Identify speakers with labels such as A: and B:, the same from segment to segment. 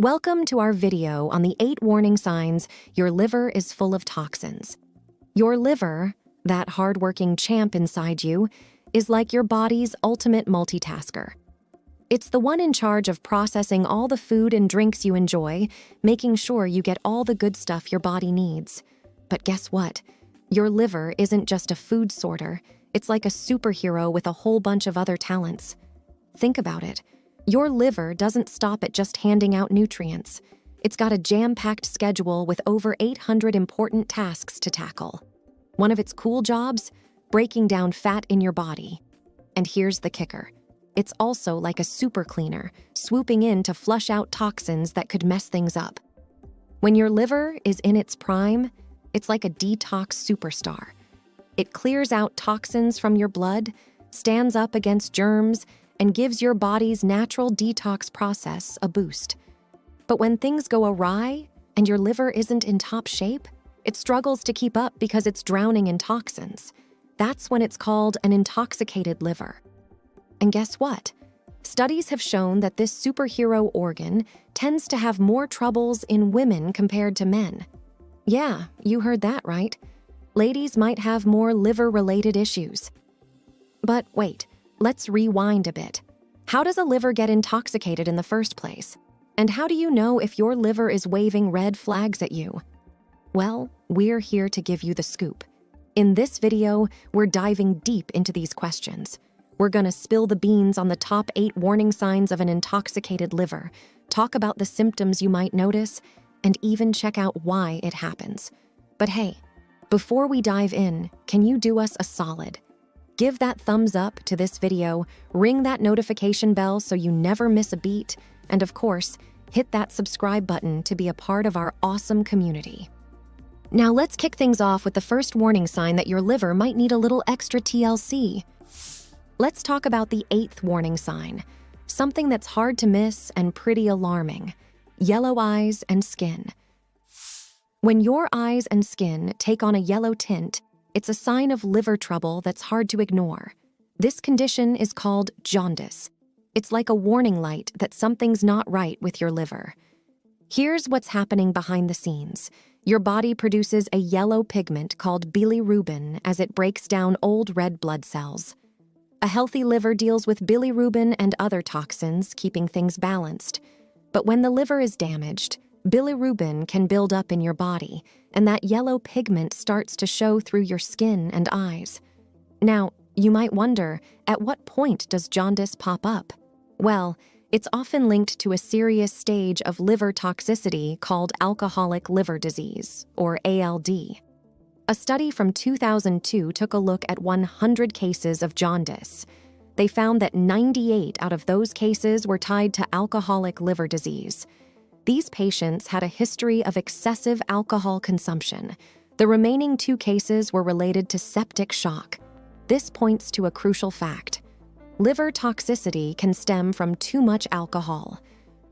A: Welcome to our video on the 8 warning signs your liver is full of toxins. Your liver, that hardworking champ inside you, is like your body's ultimate multitasker. It's the one in charge of processing all the food and drinks you enjoy, making sure you get all the good stuff your body needs. But guess what? Your liver isn't just a food sorter. It's like a superhero with a whole bunch of other talents. Think about it. Your liver doesn't stop at just handing out nutrients. It's got a jam-packed schedule with over 800 important tasks to tackle. One of its cool jobs? Breaking down fat in your body. And here's the kicker. It's also like a super cleaner, swooping in to flush out toxins that could mess things up. When your liver is in its prime, it's like a detox superstar. It clears out toxins from your blood, stands up against germs, and gives your body's natural detox process a boost. But when things go awry and your liver isn't in top shape, it struggles to keep up because it's drowning in toxins. That's when it's called an intoxicated liver. And guess what? Studies have shown that this superhero organ tends to have more troubles in women compared to men. Yeah, you heard that right. Ladies might have more liver-related issues. But wait, let's rewind a bit. How does a liver get intoxicated in the first place? And how do you know if your liver is waving red flags at you? Well, we're here to give you the scoop. In this video, we're diving deep into these questions. We're gonna spill the beans on the top 8 warning signs of an intoxicated liver, talk about the symptoms you might notice, and even check out why it happens. But hey, before we dive in, can you do us a solid? Give that thumbs up to this video, ring that notification bell so you never miss a beat, and of course, hit that subscribe button to be a part of our awesome community. Now let's kick things off with the first warning sign that your liver might need a little extra TLC. Let's talk about the 8th warning sign, something that's hard to miss and pretty alarming: yellow eyes and skin. When your eyes and skin take on a yellow tint, it's a sign of liver trouble that's hard to ignore. This condition is called jaundice. It's like a warning light that something's not right with your liver. Here's what's happening behind the scenes. Your body produces a yellow pigment called bilirubin as it breaks down old red blood cells. A healthy liver deals with bilirubin and other toxins, keeping things balanced. But when the liver is damaged, bilirubin can build up in your body, and that yellow pigment starts to show through your skin and eyes. Now, you might wonder, at what point does jaundice pop up? Well, it's often linked to a serious stage of liver toxicity called alcoholic liver disease, or ALD. A study from 2002 took a look at 100 cases of jaundice. They found that 98 out of those cases were tied to alcoholic liver disease. These patients had a history of excessive alcohol consumption. The remaining 2 cases were related to septic shock. This points to a crucial fact. Liver toxicity can stem from too much alcohol.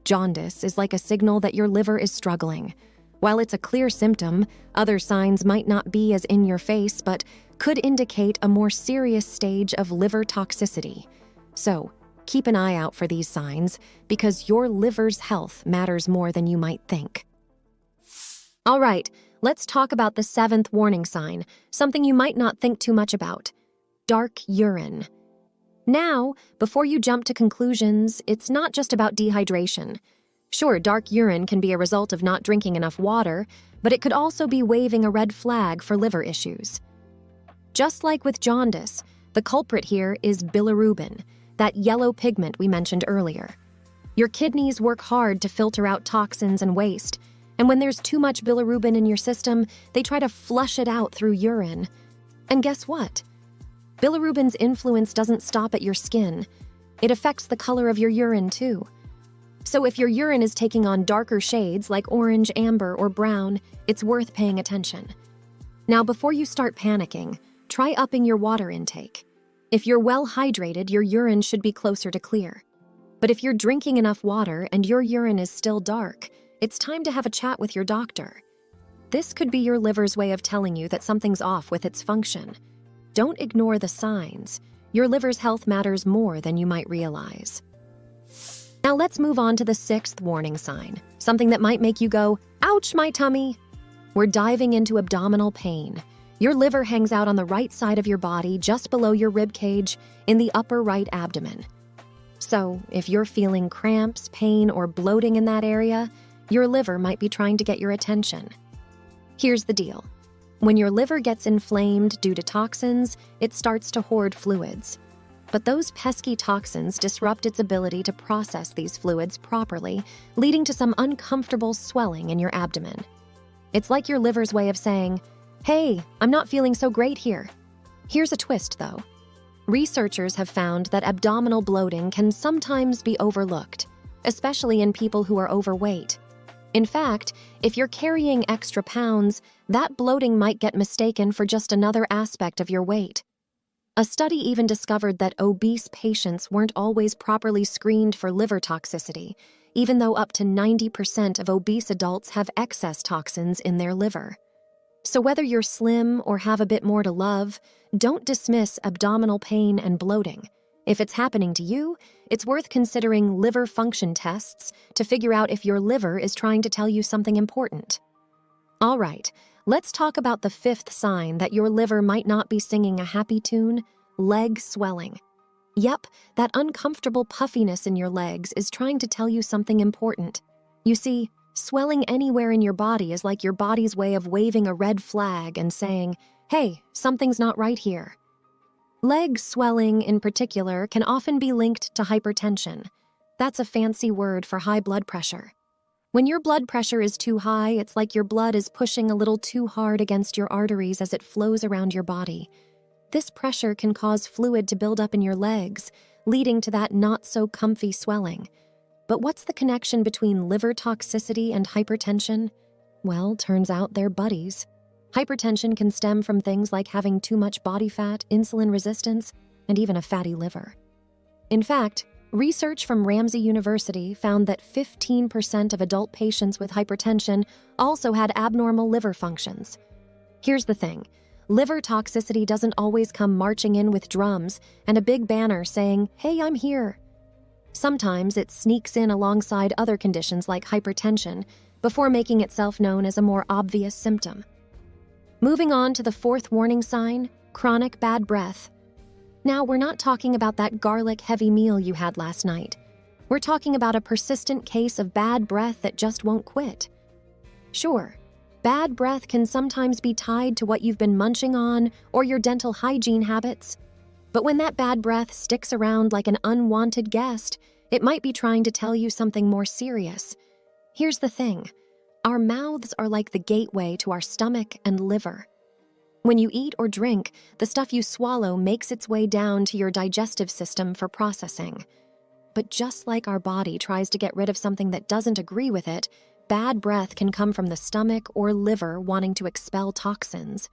A: Jaundice is like a signal that your liver is struggling. While it's a clear symptom, other signs might not be as in your face, but could indicate a more serious stage of liver toxicity. So, keep an eye out for these signs, because your liver's health matters more than you might think. All right, let's talk about the 7th warning sign, something you might not think too much about: dark urine. Now, before you jump to conclusions, it's not just about dehydration. Sure, dark urine can be a result of not drinking enough water, but it could also be waving a red flag for liver issues. Just like with jaundice, the culprit here is bilirubin, that yellow pigment we mentioned earlier. Your kidneys work hard to filter out toxins and waste, and when there's too much bilirubin in your system, they try to flush it out through urine. And guess what? Bilirubin's influence doesn't stop at your skin. It affects the color of your urine too. So if your urine is taking on darker shades like orange, amber, or brown, it's worth paying attention. Now, before you start panicking, try upping your water intake. If you're well hydrated, your urine should be closer to clear. But if you're drinking enough water and your urine is still dark, it's time to have a chat with your doctor. This could be your liver's way of telling you that something's off with its function. Don't ignore the signs. Your liver's health matters more than you might realize. Now let's move on to the sixth warning sign, something that might make you go, ouch, my tummy. We're diving into abdominal pain. Your liver hangs out on the right side of your body, just below your rib cage, in the upper right abdomen. So, if you're feeling cramps, pain, or bloating in that area, your liver might be trying to get your attention. Here's the deal. When your liver gets inflamed due to toxins, it starts to hoard fluids. But those pesky toxins disrupt its ability to process these fluids properly, leading to some uncomfortable swelling in your abdomen. It's like your liver's way of saying, hey, I'm not feeling so great here. Here's a twist, though. Researchers have found that abdominal bloating can sometimes be overlooked, especially in people who are overweight. In fact, if you're carrying extra pounds, that bloating might get mistaken for just another aspect of your weight. A study even discovered that obese patients weren't always properly screened for liver toxicity, even though up to 90% of obese adults have excess toxins in their liver. So whether you're slim or have a bit more to love, don't dismiss abdominal pain and bloating. If it's happening to you, it's worth considering liver function tests to figure out if your liver is trying to tell you something important. All right, let's talk about the fifth sign that your liver might not be singing a happy tune: leg swelling. Yep, that uncomfortable puffiness in your legs is trying to tell you something important. You see, swelling anywhere in your body is like your body's way of waving a red flag and saying, hey, something's not right here. Leg swelling, in particular, can often be linked to hypertension. That's a fancy word for high blood pressure. When your blood pressure is too high, it's like your blood is pushing a little too hard against your arteries as it flows around your body. This pressure can cause fluid to build up in your legs, leading to that not-so-comfy swelling. But what's the connection between liver toxicity and hypertension? Well, turns out they're buddies. Hypertension can stem from things like having too much body fat, insulin resistance, and even a fatty liver. In fact, research from Ramsey University found that 15% of adult patients with hypertension also had abnormal liver functions. Here's the thing. Liver toxicity doesn't always come marching in with drums and a big banner saying, hey, I'm here. Sometimes it sneaks in alongside other conditions like hypertension before making itself known as a more obvious symptom. Moving on to the fourth warning sign, chronic bad breath. Now, we're not talking about that garlic-heavy meal you had last night. We're talking about a persistent case of bad breath that just won't quit. Sure, bad breath can sometimes be tied to what you've been munching on or your dental hygiene habits. But when that bad breath sticks around like an unwanted guest, it might be trying to tell you something more serious. Here's the thing. Our mouths are like the gateway to our stomach and liver. When you eat or drink, the stuff you swallow makes its way down to your digestive system for processing. But just like our body tries to get rid of something that doesn't agree with it, bad breath can come from the stomach or liver wanting to expel toxins.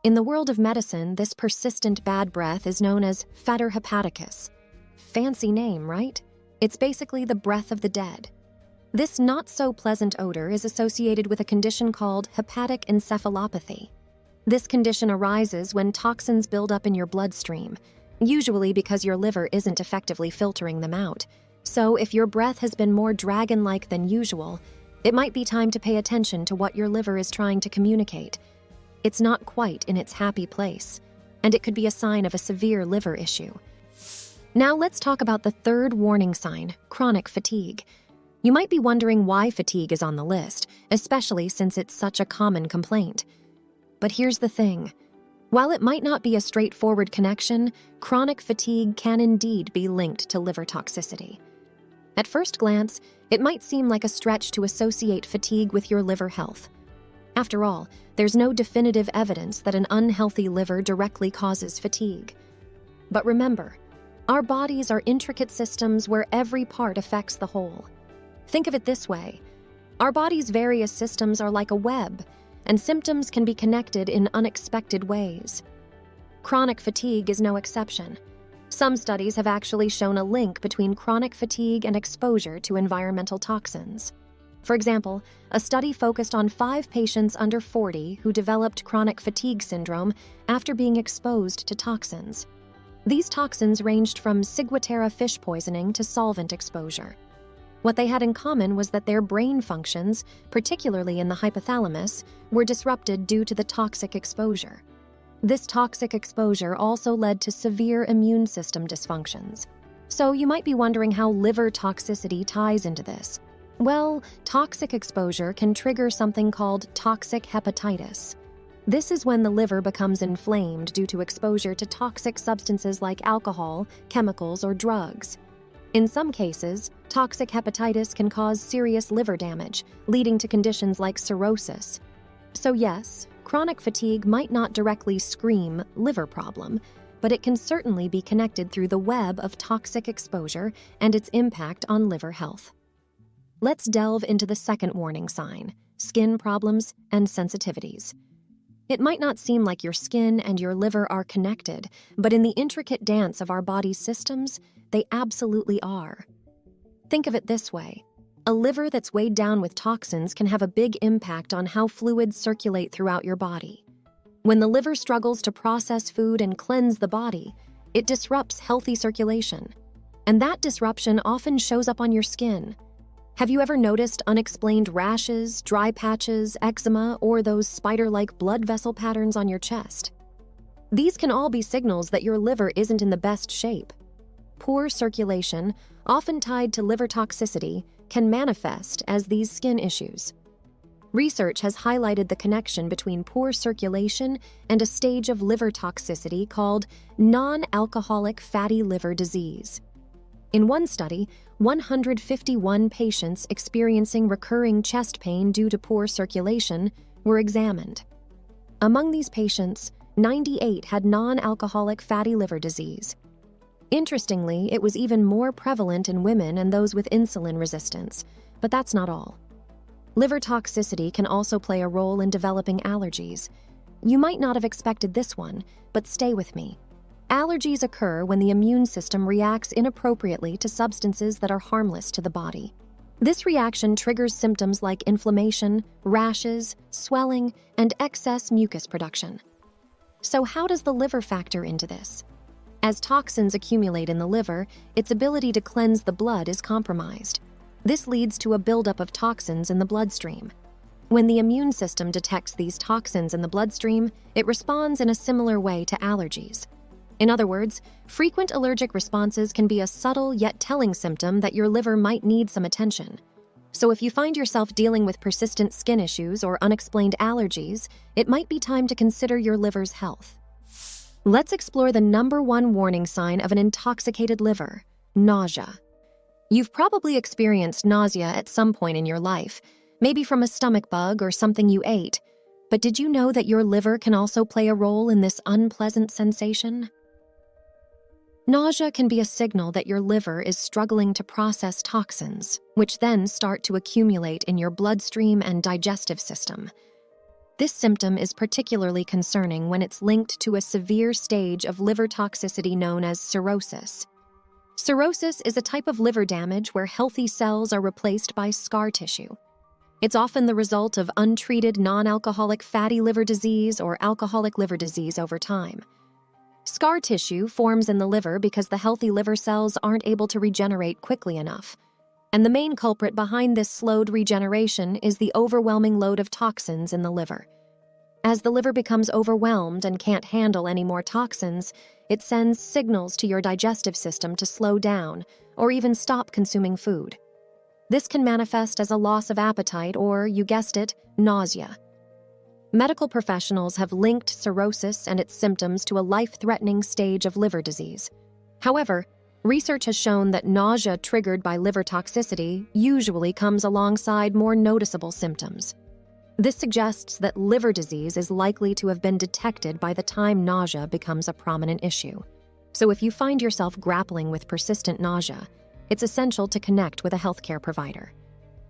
A: In the world of medicine, this persistent bad breath is known as fetor hepaticus. Fancy name, right? It's basically the breath of the dead. This not-so-pleasant odor is associated with a condition called hepatic encephalopathy. This condition arises when toxins build up in your bloodstream, usually because your liver isn't effectively filtering them out. So if your breath has been more dragon-like than usual, it might be time to pay attention to what your liver is trying to communicate. It's not quite in its happy place, and it could be a sign of a severe liver issue. Now let's talk about the third warning sign, chronic fatigue. You might be wondering why fatigue is on the list, especially since it's such a common complaint. But here's the thing. While it might not be a straightforward connection, chronic fatigue can indeed be linked to liver toxicity. At first glance, it might seem like a stretch to associate fatigue with your liver health. After all, there's no definitive evidence that an unhealthy liver directly causes fatigue. But remember, our bodies are intricate systems where every part affects the whole. Think of it this way. Our body's various systems are like a web, and symptoms can be connected in unexpected ways. Chronic fatigue is no exception. Some studies have actually shown a link between chronic fatigue and exposure to environmental toxins. For example, a study focused on 5 patients under 40 who developed chronic fatigue syndrome after being exposed to toxins. These toxins ranged from ciguatera fish poisoning to solvent exposure. What they had in common was that their brain functions, particularly in the hypothalamus, were disrupted due to the toxic exposure. This toxic exposure also led to severe immune system dysfunctions. So you might be wondering how liver toxicity ties into this. Well, toxic exposure can trigger something called toxic hepatitis. This is when the liver becomes inflamed due to exposure to toxic substances like alcohol, chemicals, or drugs. In some cases, toxic hepatitis can cause serious liver damage, leading to conditions like cirrhosis. So yes, chronic fatigue might not directly scream liver problem, but it can certainly be connected through the web of toxic exposure and its impact on liver health. Let's delve into the second warning sign: skin problems and sensitivities. It might not seem like your skin and your liver are connected, but in the intricate dance of our body's systems, they absolutely are. Think of it this way. A liver that's weighed down with toxins can have a big impact on how fluids circulate throughout your body. When the liver struggles to process food and cleanse the body, it disrupts healthy circulation. And that disruption often shows up on your skin. Have you ever noticed unexplained rashes, dry patches, eczema, or those spider-like blood vessel patterns on your chest? These can all be signals that your liver isn't in the best shape. Poor circulation, often tied to liver toxicity, can manifest as these skin issues. Research has highlighted the connection between poor circulation and a stage of liver toxicity called non-alcoholic fatty liver disease. In one study, 151 patients experiencing recurring chest pain due to poor circulation were examined. Among these patients, 98 had non-alcoholic fatty liver disease. Interestingly, it was even more prevalent in women and those with insulin resistance, but that's not all. Liver toxicity can also play a role in developing allergies. You might not have expected this one, but stay with me. Allergies occur when the immune system reacts inappropriately to substances that are harmless to the body. This reaction triggers symptoms like inflammation, rashes, swelling, and excess mucus production. So how does the liver factor into this? As toxins accumulate in the liver, its ability to cleanse the blood is compromised. This leads to a buildup of toxins in the bloodstream. When the immune system detects these toxins in the bloodstream, it responds in a similar way to allergies. In other words, frequent allergic responses can be a subtle yet telling symptom that your liver might need some attention. So if you find yourself dealing with persistent skin issues or unexplained allergies, it might be time to consider your liver's health. Let's explore the number one warning sign of an intoxicated liver: nausea. You've probably experienced nausea at some point in your life, maybe from a stomach bug or something you ate. But did you know that your liver can also play a role in this unpleasant sensation? Nausea can be a signal that your liver is struggling to process toxins, which then start to accumulate in your bloodstream and digestive system. This symptom is particularly concerning when it's linked to a severe stage of liver toxicity known as cirrhosis. Cirrhosis is a type of liver damage where healthy cells are replaced by scar tissue. It's often the result of untreated non-alcoholic fatty liver disease or alcoholic liver disease over time. Scar tissue forms in the liver because the healthy liver cells aren't able to regenerate quickly enough. And the main culprit behind this slowed regeneration is the overwhelming load of toxins in the liver. As the liver becomes overwhelmed and can't handle any more toxins, it sends signals to your digestive system to slow down or even stop consuming food. This can manifest as a loss of appetite or, you guessed it, nausea. Medical professionals have linked cirrhosis and its symptoms to a life-threatening stage of liver disease. However, research has shown that nausea triggered by liver toxicity usually comes alongside more noticeable symptoms. This suggests that liver disease is likely to have been detected by the time nausea becomes a prominent issue. So if you find yourself grappling with persistent nausea, it's essential to connect with a healthcare provider.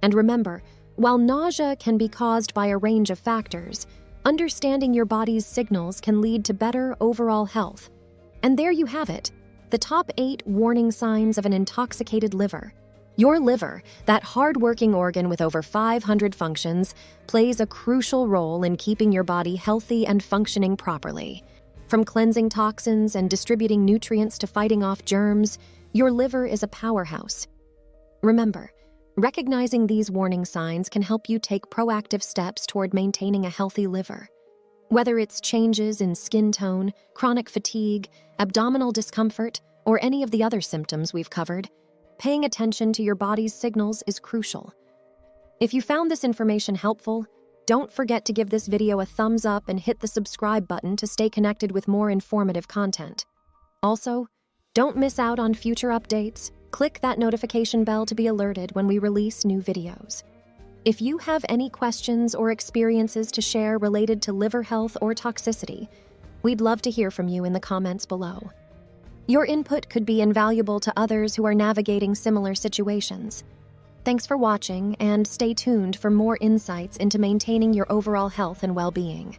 A: And remember, while nausea can be caused by a range of factors, understanding your body's signals can lead to better overall health. And there you have it, the top 8 warning signs of an intoxicated liver. Your liver, that hard-working organ with over 500 functions, plays a crucial role in keeping your body healthy and functioning properly. From cleansing toxins and distributing nutrients to fighting off germs, your liver is a powerhouse. Remember, recognizing these warning signs can help you take proactive steps toward maintaining a healthy liver. Whether it's changes in skin tone, chronic fatigue, abdominal discomfort, or any of the other symptoms we've covered, paying attention to your body's signals is crucial. If you found this information helpful, don't forget to give this video a thumbs up and hit the subscribe button to stay connected with more informative content. Also, don't miss out on future updates. Click that notification bell to be alerted when we release new videos. If you have any questions or experiences to share related to liver health or toxicity, we'd love to hear from you in the comments below. Your input could be invaluable to others who are navigating similar situations. Thanks for watching, and stay tuned for more insights into maintaining your overall health and well-being.